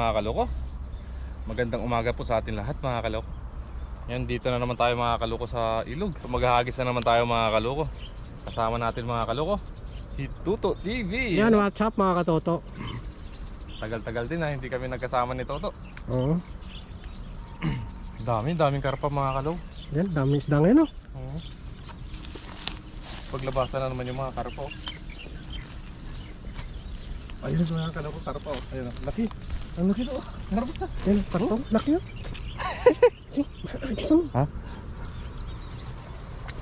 mga kaloko. Magandang umaga po sa atin lahat mga kaloko. Yan, dito na naman tayo mga kaloko sa ilog. Maghahagis na naman tayo mga kaloko. Kasama natin mga kaloko si Toto TV. Yan, what's up mga katoto? Tagal-tagal din na hindi kami nagkasama ni Toto. Oo. Daming karpa mga kaloko. Yan, daming isda ngayon, oh. Oo. Paglabasan na naman yung mga karpa, oh. Ayun mga kaloko, karpa, oh. Ayun, oh. Laki. Ang laki to, oh. Karpa. Yan, karpa. Laki, oh. Gisang. Ha?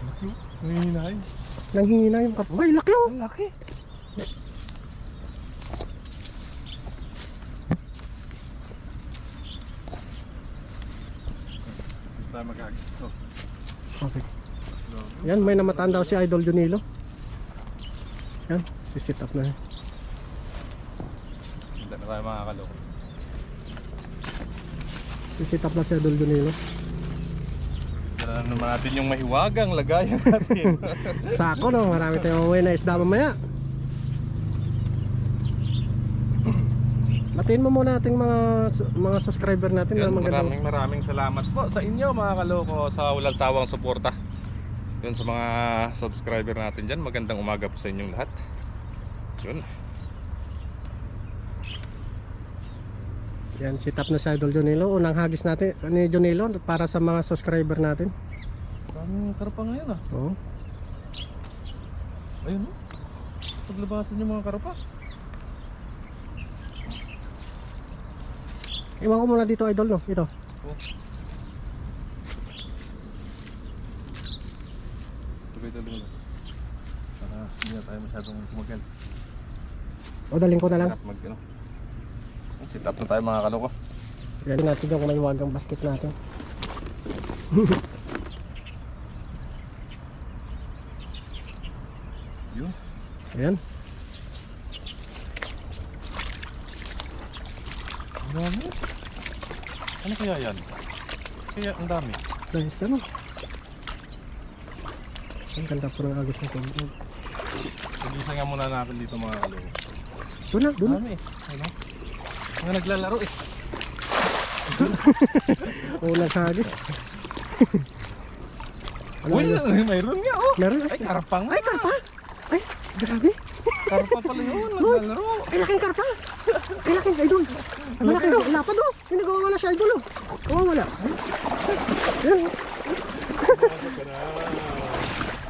Laki, oh. Nanghihinahin. Nanghihina yung karpa. Ay, laki, oh. Ang laki. Tayo mag-agis. Oh. Okay. Yan, may namataan daw si Idol Junilo. Yan, sisit up na. Hindi na tayo mga kaloko. Sisit up na si Idol Junilo. Tara naman natin yung mahiwagang lagayan natin. Sako, no? Marami tayong uwi na isda mamaya. Batiin mo muna ating mga subscriber natin. Yan, na magandang... maraming salamat po sa inyo mga kaloko sa walang sawang suporta. Yun sa mga subscriber natin dyan. Magandang umaga po sa inyong lahat. Yun. Yan, sit up na si Idol Junilo. Unang hagis natin ni Junilo para sa mga subscriber natin. Maraming karpa ngayon ah. Oo. Ayun oh. Paglabasan yung mga karpa. Iwan ko muna dito, Idol, no? Ito. Oh. Tuloy-tuloy. Para hindi na tayo masyadong tumagal. O, daling ko na lang. Ano. Sit up na tayo mga kaloko. Yan natin yung maiwagang basket natin. Yun. Ayan. Ang dami. Ano kaya yan? Kaya ang dami. Nice na, no? Ang ganda po ng agos na ito. Pag-isa nga muna natin dito mga kaloko. Doon na, doon na. Dami eh. Ano? Mga naglalaro eh. Unang hagis. Uy, mayroon nga oh. Meron. Ay, karpa nga. Ay, karpa! Ay, grabe. Karpa pala yun. Naglalaro. Ay, laking karpa. Ay, laking Idol. Malaki daw. Lapad, oh. Hindi wala siya, Idol, oh. Oo, wala. Ayan.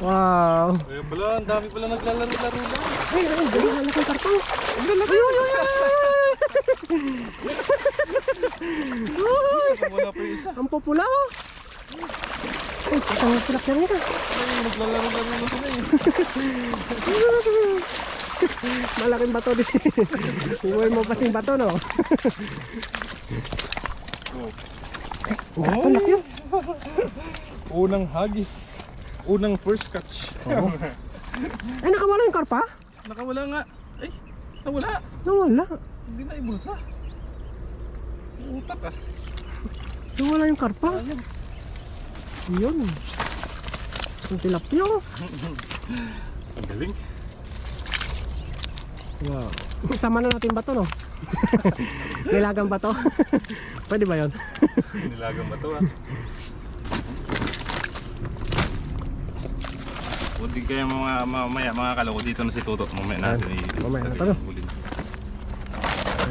Wow. Ayun pala, ang dami pala naglalaro-laro lang. Ay, ang laking karpa, oh. Ang lalaki. Uy. Wala pa yung isa. Ang popula, oh. Ay, sakang pilak yan ito. Ay, naglalaro-laro na sila eh. Malaking bato din. Iwoy mo pa sing bato, no? Ang laki, oh. Unang hagis. Unang first catch. Oo. Ay, nakawala yung karpa? Nakawala nga. Ay, nawala. Nawala. Hindi na ibulsa. Utak ah. Nawala yung karpa. Yun. Ang tilapia, oh. Ang galing. Wow. Sama na natin bato, no? Nilagang bato. Pwede ba yun? Nilagang ba ito ah? Huwag kaya mamaya mga kaloko dito na si Toto. Mamaya natin mamaya na to.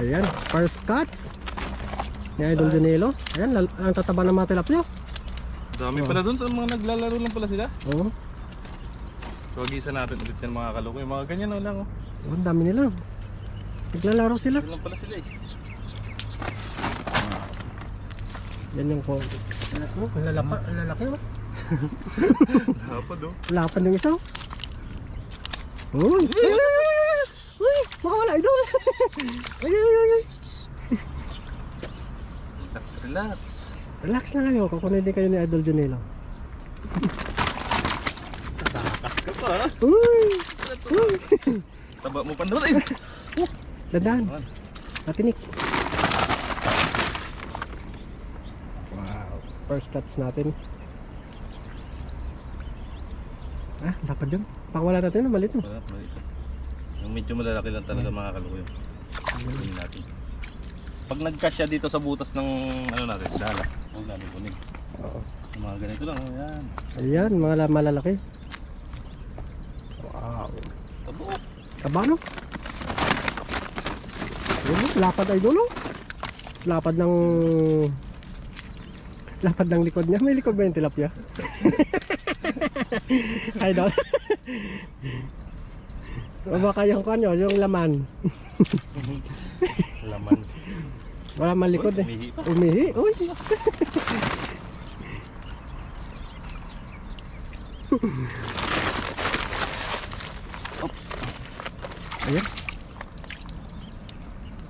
Ayan, first cuts ni Idol Junilo. Ayan, ang tataba ng mga tilapia. Dami pala dun, sa mga naglalaro lang pala sila. Oo. So agisan natin ulit yan mga kaloko. Yung mga ganyan na lang oh. Ang dami nila. Naglalaro sila. Ito lang pala sila eh. Yan yung ko. Ang lalaki, oh. Lapad oh. Lapan yung isa. Uy! Uy! Makawala, Idol! Ay! Relax. Relax na kayo, kukunin din kayo ni Idol Junilo. Takas ka pa ha? Uy! Uy! Taba mo pa doon eh. Dandan. Matinik. Wow. First cuts natin. Ah, dapat yun. Pakawala natin na maliit. Wala, maliit. Yung medyo malalaki lang talaga mga kalukoy. Kunin natin. Pag nagkasya dito sa butas ng ano natin, dala. Huwag natin kunin. Oo. Yung mga ganito lang, ayan. Ayan, mga malalaki. Wow. Tabo. Taba no? Ayun, lapad idol oh. Lapad ng likod niya. May likod ba yung tilapia? Idol. O baka yung kanyo, yung laman. Laman. Wala man likod eh. Umihi pa. Umihi. Uy. Oops. Ayan.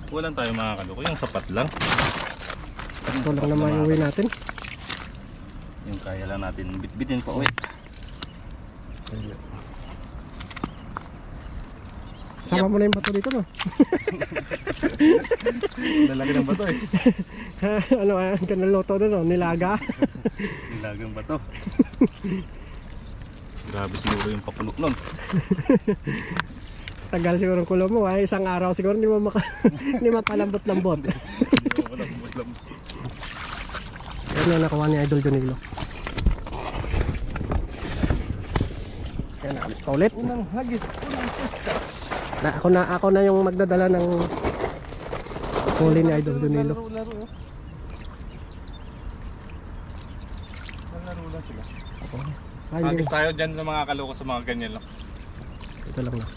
Walang tayo mga kaloko, yung sapat lang. Yung Ito lang sapat naman yung uwi natin. Yung kaya lang natin bitbitin pa uwi. Sama mo na yung bato dito no? Lalaki ng bato eh. Ano ka naluto doon no? Nilaga. Nilagang bato. Grabe siguro yung pakulo nun. Tagal siguro ang kulo mo ay isang araw siguro hindi mo hindi mapalambot-lambot. Walang budlam. Yan na nakuha ni Idol Jonilo. Yan, alis pa ulit. Unang hagis, unang pusta. Ako na yung magdadala ng huli ni Idol Jonilo. Laro. Laro lang sila. Ay, Hagis tayo dyan sa mga kaloko sa mga ganyan lang. ito lang na.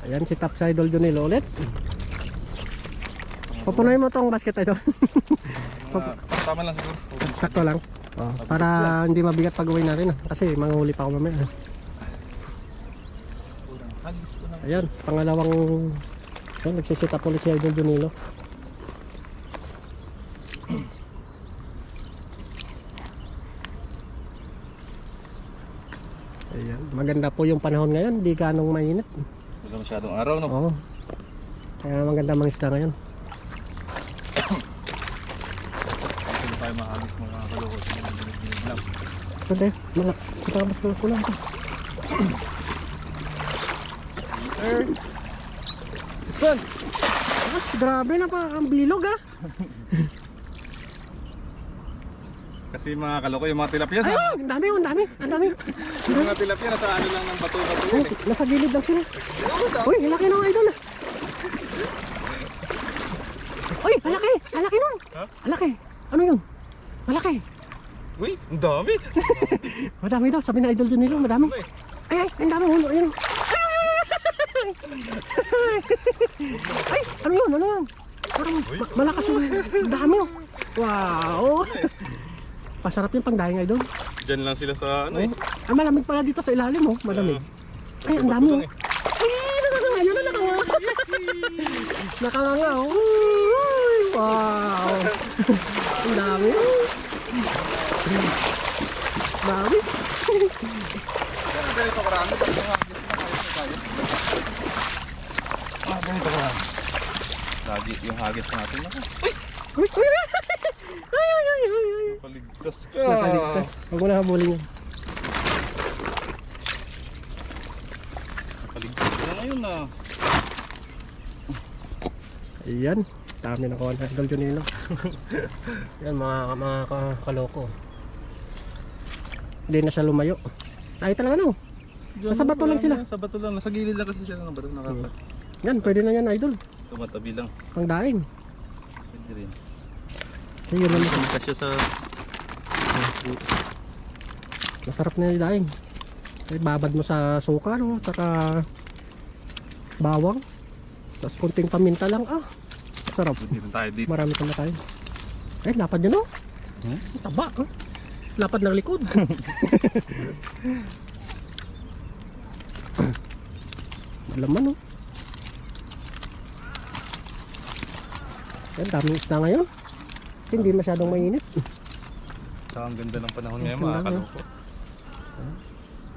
Ayan si Top Idol Jonilo ulit. Pupunuin mo tong basket ito. Tama lang siguro. Sakto lang. Oh, para hindi mabigat pag uwi natin. Kasi manghuli pa ako mamaya. Hagis ko na. Ayan, pangalawang nagsisita ulit si Idol Jonilo. Ayan, maganda po yung panahon ngayon, di ganong mainit. Wala masyadong araw no. Oo. Kaya maganda mangisda ngayon. Hindi tayo mahagis mga kaloko sa mga dinig lang. Ito de, matabas ko lang ito. Son! Grabe na pa, ang bilog ah. Kasi mga kaloko yung mga tilapia Ay, sa... ang dami, ang dami, ang dami. Yung mga tilapia nasa ano lang ng bato-bato Oh, yun eh. nasa gilid lang sila. Uy, laki ng Idol ah. Uy, malaki, malaki nun. Ha? Malaki. Ano yun? Malaki. Uy, ang dami! Madami daw, sabi na Idol Jonilo, madami. Ay, ang dami, hulo, ayun. Ay, ano yun, ano yun? Parang malakas yung dami oh. Wow. Pasarap yung pangdahing Idol. Diyan lang sila sa ano eh. Ay, malamig pala dito sa ilalim oh, malamig. Ay, ang dami oh. Ay, nakakanga, yun na nakanga. Nakakanga oh. Uy, wow. Ang dami oh. Dami. Ganito karami, tapos mga hagis na tayo. Ganito karami. Lagi yung hagis natin na. Uy, uy, ay. Paligtas ka! Nakaligtas. Huwag mo na habulin yun. Paligtas ka na ngayon na. Ayan, dami na kuha ng Idol Jonilo. Yan mga kaloko. Hindi na siya lumayo. Ay talaga no. Nasa bato lang sila. Sa bato lang, nasa gilid lang kasi sila ng bato. Yan, pwede na yan Idol. Tumatabi lang. Pangdaing. Pwede rin. Sige naman. Kamita siya sa... Masarap na yung daing. Ay, babad mo sa suka no, saka bawang. Tapos konting paminta lang ah. Masarap. Pwede rin tayo dito. Marami pa na tayo. Eh, lapad yun oh. Taba ah. Lapad ng likod. Malaman oh. Yan, daming isda ngayon. Kasi hindi masyadong mainit. Saka ang ganda ng panahon ngayon mga kaloko.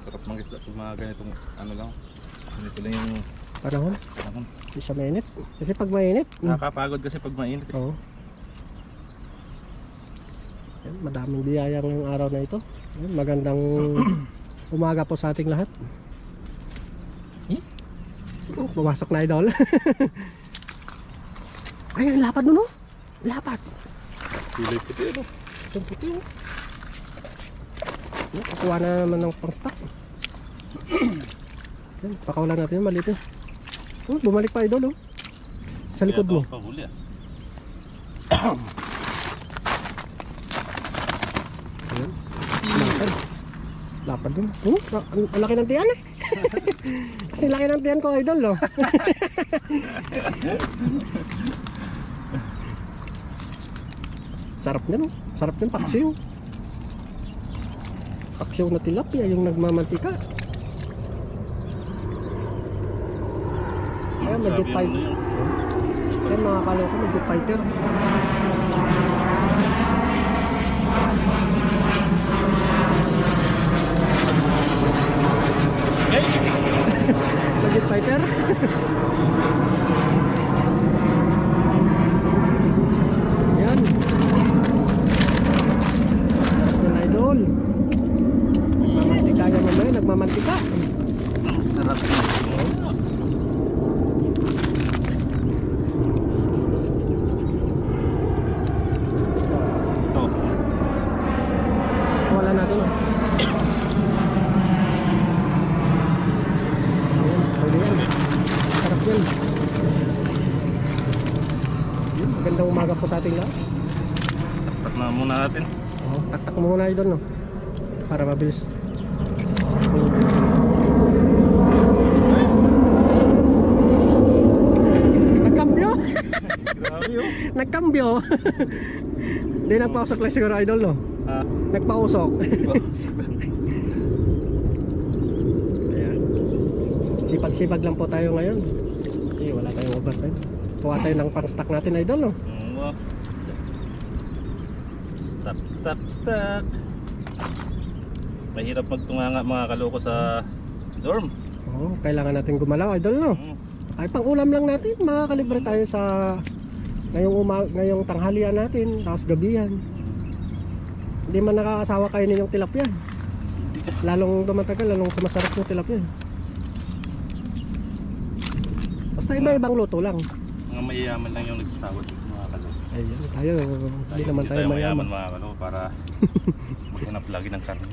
Sarap mangisda pag mga ganitong ano lang. Ganito lang yung Panahon, panahon. hindi siya mainit. Kasi pag mainit, Nakakapagod kasi pag mainit. oo. Yan, madaming biyaya ngayong araw na ito. Yan, magandang umaga po sa ating lahat. Pumasok na Idol. Ay, ang lapad nun, oh. Lapad. Kulay puti ano. Itong puti, oh. Kukuha na naman ng pang-stock. Yan, pakawalan natin yung maliit, eh. Oh, bumalik pa, idol, oh. Sa likod mo. Pahuli ah. Ayan. Lapad. Lapad dun. Oh, ang laki ng tiyan, eh. Kasi laki ng tiyan ko, idol, oh. Sarap niyan, oh. Sarap niyan, paksiw. Paksiw na tilapia, yung nagmamantika. Ayan, medyo fighter. Ayan, mga kaloko, medyo fighter. Medyo fighter. Ayan. Yan, idol. Nagmamantika yan mamaya, nagmamantika. Ang sarap nito. Ito. Wala natin, oh. Ayan, pwede yan. Sarap yan. Yun, magandang umaga po sa ating lahat. Taktak na muna natin. Oh, taktak mo muna, idol, no? Para mabilis. Nagkambyo! Grabe oh. Nagkambyo! Hindi nagpausok lang siguro, idol, no? Ah. Nagpausok. Ayan. Sipag-sipag lang po tayo ngayon. Kasi wala tayong overtime. Kuha tayo ng pang-stock natin, idol, no? Oo. Stop. Mahirap magtunganga mga kaloko sa dorm. Oo, kailangan natin gumalaw, idol, no? Ay, pang ulam lang natin, makakalibre tayo sa ngayong tanghalian natin, tapos gabihan. Hindi man nakakasawa kainin yung tilapia. Lalong dumatagal, lalong sumasarap yung tilapia. Basta iba-ibang luto lang. Mga mayayaman lang yung nagsasawad mga kaloko. Ayun, tayo, hindi naman Hindi tayo mayaman. mga kaloko para maghanap lagi ng karne.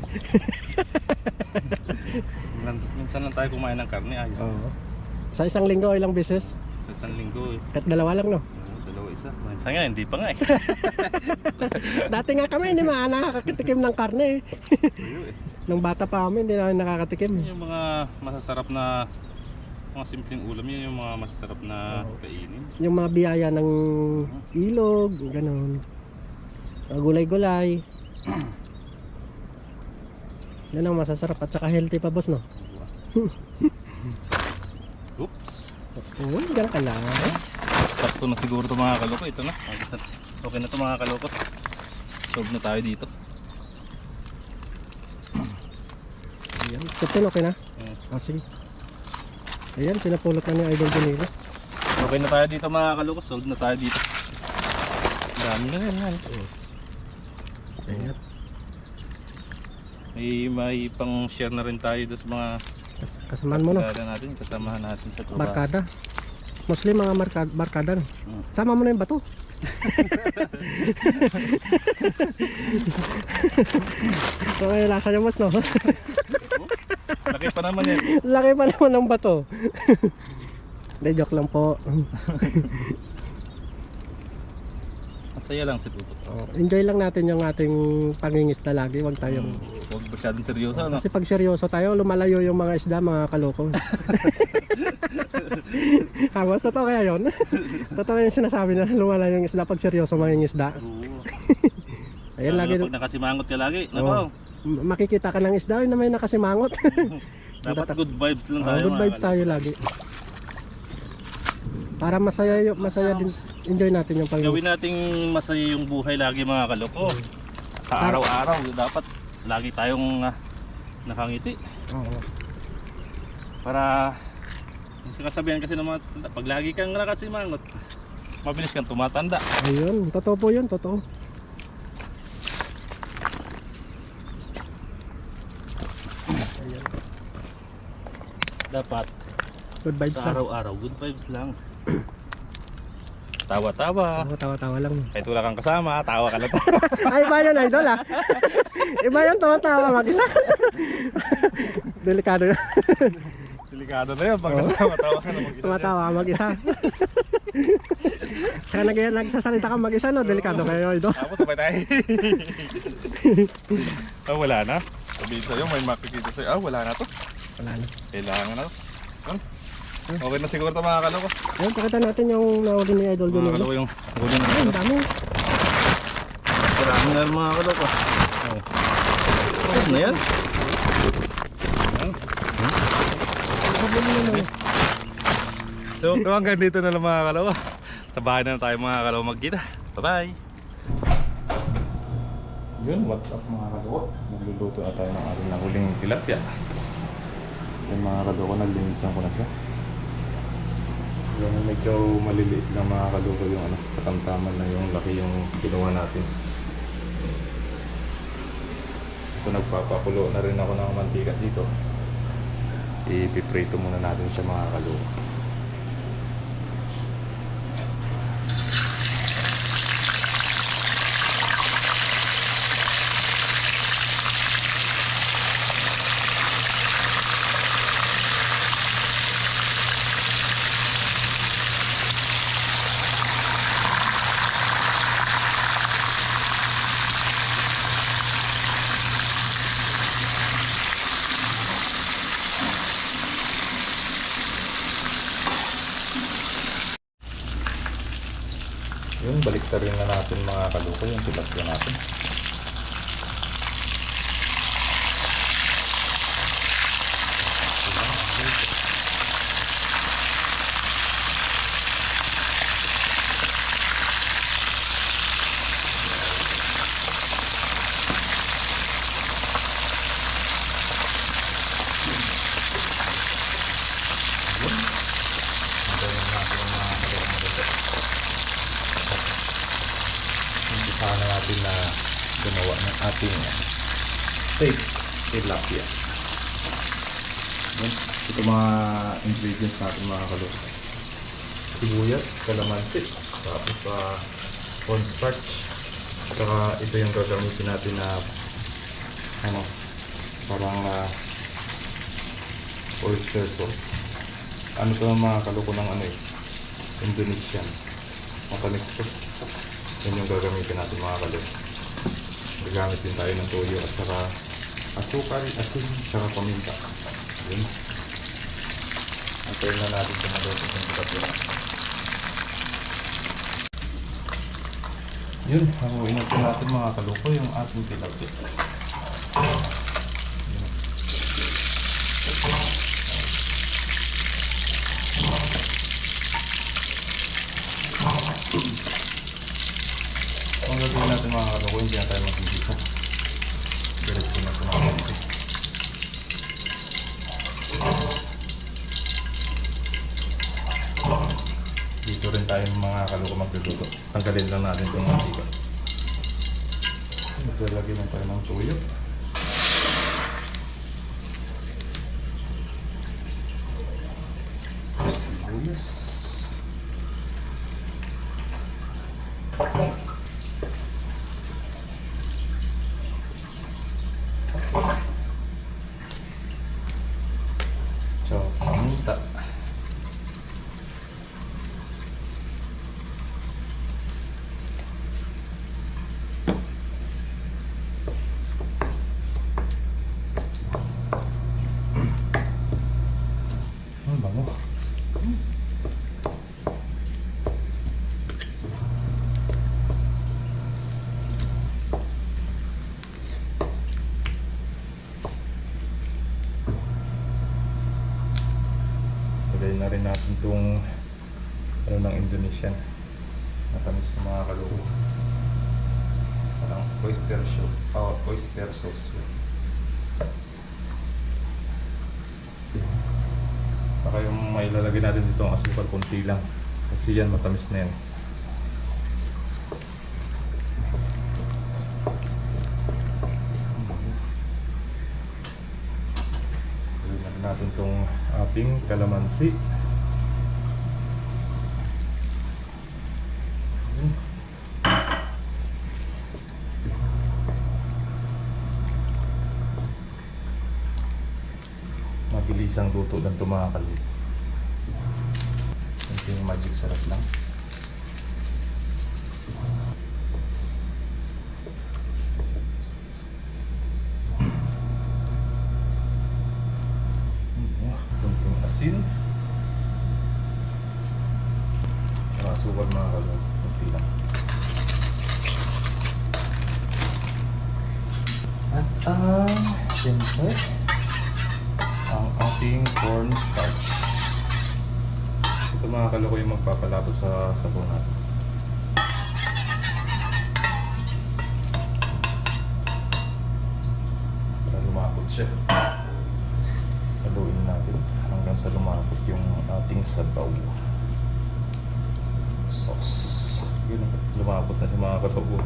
Minsan lang tayo kumain ng karne, ayos. Oo. Sa isang linggo, ilang beses? Sa isang linggo eh. Kahit dalawa lang, no? Oo, dalawa isa. Minsan nga, hindi pa nga eh. Dati nga kami, hindi nakakatikim ng karne. Ayun eh. Nung bata pa kami, hindi na nakakatikim. Yung mga masasarap na mga simpleng ulam yun, yung mga masasarap na kainin. Yung mga biyaya ng ilog, gano'n. Mga gulay-gulay. Yan ang masasarap at saka healthy pa, boss, no? Oops. Oo, diyan ka lang. Sakto na siguro ito mga kaloko. Ito na. Okay na ito mga kaloko. Solve na tayo dito. Ayan, Captain, okay na? Ah, sige. Ayan, pinapulot na ni Idol Danilo. Okay na tayo dito mga kaloko. Solve na tayo dito. Dami na yan. Ayan. May pang share na rin tayo doon sa mga Kasamaan mo, no? kasamahan natin sa trabaho. Barkada. Mostly mga barkada, no? Sama mo na yung bato. So, ay, lasa niya, boss, no? Laki pa naman yan. Laki pa naman ng bato. Hindi, joke lang po. Masaya lang si Tuto. Oh, enjoy lang natin yung ating pangingisda lagi. Huwag tayong... Huwag masyadong seryoso, no? Kasi pag seryoso tayo, lumalayo yung mga isda, mga kaloko. Hangos, totoo kaya yun? Totoo yung sinasabi na lumalayo yung isda pag seryoso mga isda. Oo. Ayan, lagi. Pag nakasimangot ka lagi, Oh. nako. Makikita ka ng isda na may nakasimangot. Dapat good vibes lang tayo. Good vibes tayo lagi. Para masaya din, enjoy natin yung pag Gawin nating masaya yung buhay lagi mga kaloko. Sa araw-araw, dapat lagi tayong nakangiti. Oo. Para yung sinasabihan kasi ng mga tanda, pag lagi kang nakasimangot, mabilis kang tumatanda. Ayun, totoo po yun, totoo. Ayan. Dapat Good vibes sa lang. araw-araw, good vibes lang. Tawa-tawa. Tawa-tawa lang. Kahit wala kang kasama, tawa ka lang. Ay, iba yun, idol ah. Iba yung tawa-tawa mag-isa. Delikado yun. Delikado na yun pag tawa-tawa ka na mag-isa. Tawa-tawa mag-isa. Saka nagsasalita ka mag-isa, no? Delikado kayo, idol. Tapos sabay tayo. Wala na. Sabihin sa'yo, may makikita sa'yo. Wala na to. Wala na. Kailangan na to. Okay na siguro ito mga kaloko. Ayun, pakita natin yung nahuli ni idol dun. Mga kaloko yung huli na Ay, ang ito. dami. Marami na mga kaloko. Ano na yan? So hanggang dito na lang mga kaloko. Sa bahay na tayo mga kaloko magkita. Bye bye. Yun, what's up mga kaloko? Magluluto na tayo ng ating nahuling tilapia. Yung mga kaloko, naglinisan ko na siya. Yung medyo maliliit na mga kaloko yung ano, katamtaman na yung laki yung kinuha natin. So nagpapakulo na rin ako ng mantika dito. Ipiprito muna natin siya mga kaloko. Yun, baliktarin na natin mga kaloko yung tilapia natin. Umpisahan na natin na gumawa ng ating steak tilapia. Ito mga ingredients natin mga kaloko. Sibuyas, kalamansi, tapos cornstarch, saka ito yung gagamitin natin na ano, parang oyster sauce. Ano to mga kaloko ng ano eh, Indonesian. Matamis to. Yan yung gagamitin natin mga kaloko. Gagamit din tayo ng toyo at saka asukal, asin, saka paminta. Yun. Antayin na natin sa maluto ng tilapia. Yun, hanguin natin mga kaloko yung ating tilapia. Ang gagawin natin mga kaloko, hindi na tayo mag-igisa. Diretso na ito mga kaloko. Dito rin tayo mga kaloko magluluto. Tanggalin lang natin itong mantika. Maglalagay lang tayo ng tuyo. Sibuyas. Paminta. Ang bango. Lagay na rin natin itong ano ng Indonesian. Matamis sa mga kaloko. Parang oyster sauce. Oyster sauce. Baka yung may lalagay natin dito ang asukal konti lang. Kasi yan matamis na yan. Lagyan natin itong ating kalamansi. mabilisang luto lang ito mga kaluko. Ito yung magic sarap lang. Kunting asin. Asukal mga kaluko. Kunti lang. At siyempre, ang ating cornstarch. Ito mga kaluko yung magpapalabot sa sabaw natin. Para lumapot siya. Haluin natin hanggang sa lumapot yung ating sabaw. Sauce. Yun, lumapot na siya mga kaluko.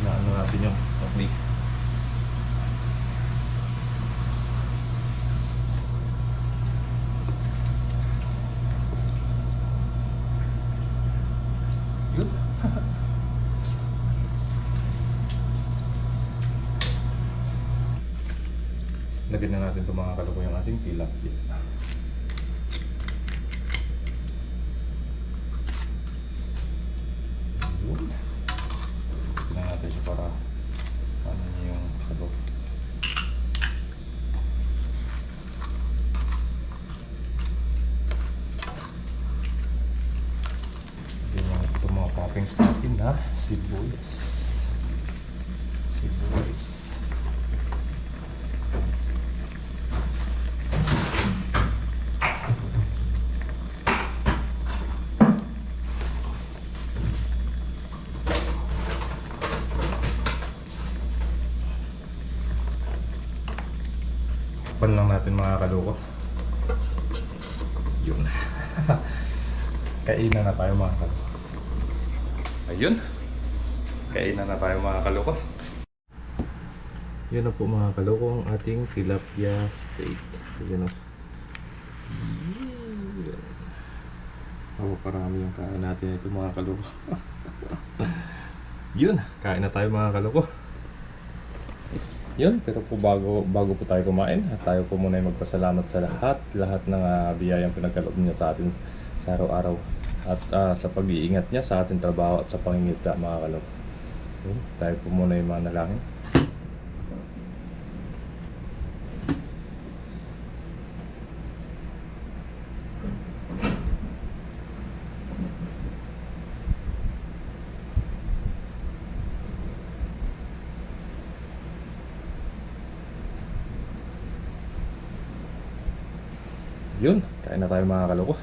Inaano natin yung okay. Yun. Lagyan na natin itong mga kaluko yung ating tilapia. Yun. Tignan natin siya para ano niya yung sabaw. Tignan natin itong mga toppings natin na sibuyas. Sibuyas. Pan lang natin mga kaluko. Yun. Kainan na tayo mga kaluko. Ayun. Kainan na tayo mga kaluko. Yun na po mga kaluko ang ating tilapia steak. Yun na. Oh, parami yung kain natin ito mga kaluko. Yun. Kain na tayo mga kaluko. Yun, pero po bago po tayo kumain, at tayo po muna ay magpasalamat sa lahat ng biyayang pinagkaloob niya sa atin sa araw-araw at sa pag-iingat niya sa ating trabaho at sa pangingisda mga kaloob. Yun, tayo po muna ay manalangin. Yun, kain na tayo mga kaloko.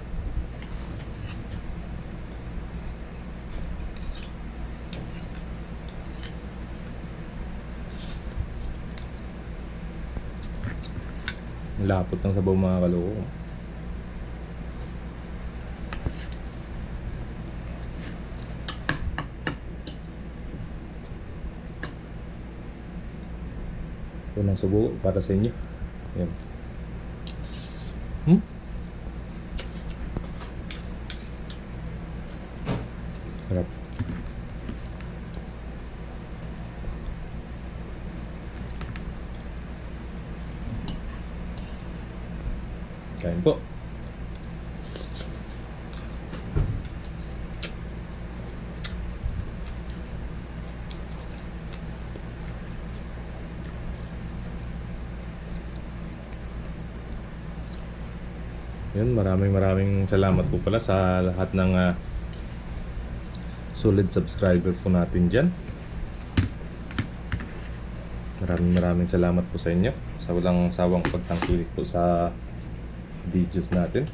Lapot ng sabaw mga kaloko. Ito ng subo para sa inyo. Yan. Harap. Kain po. Yun, maraming salamat po pala sa lahat ng solid subscriber po natin dyan. Maraming salamat po sa inyo sa walang sawang pagtangkilik po sa videos natin.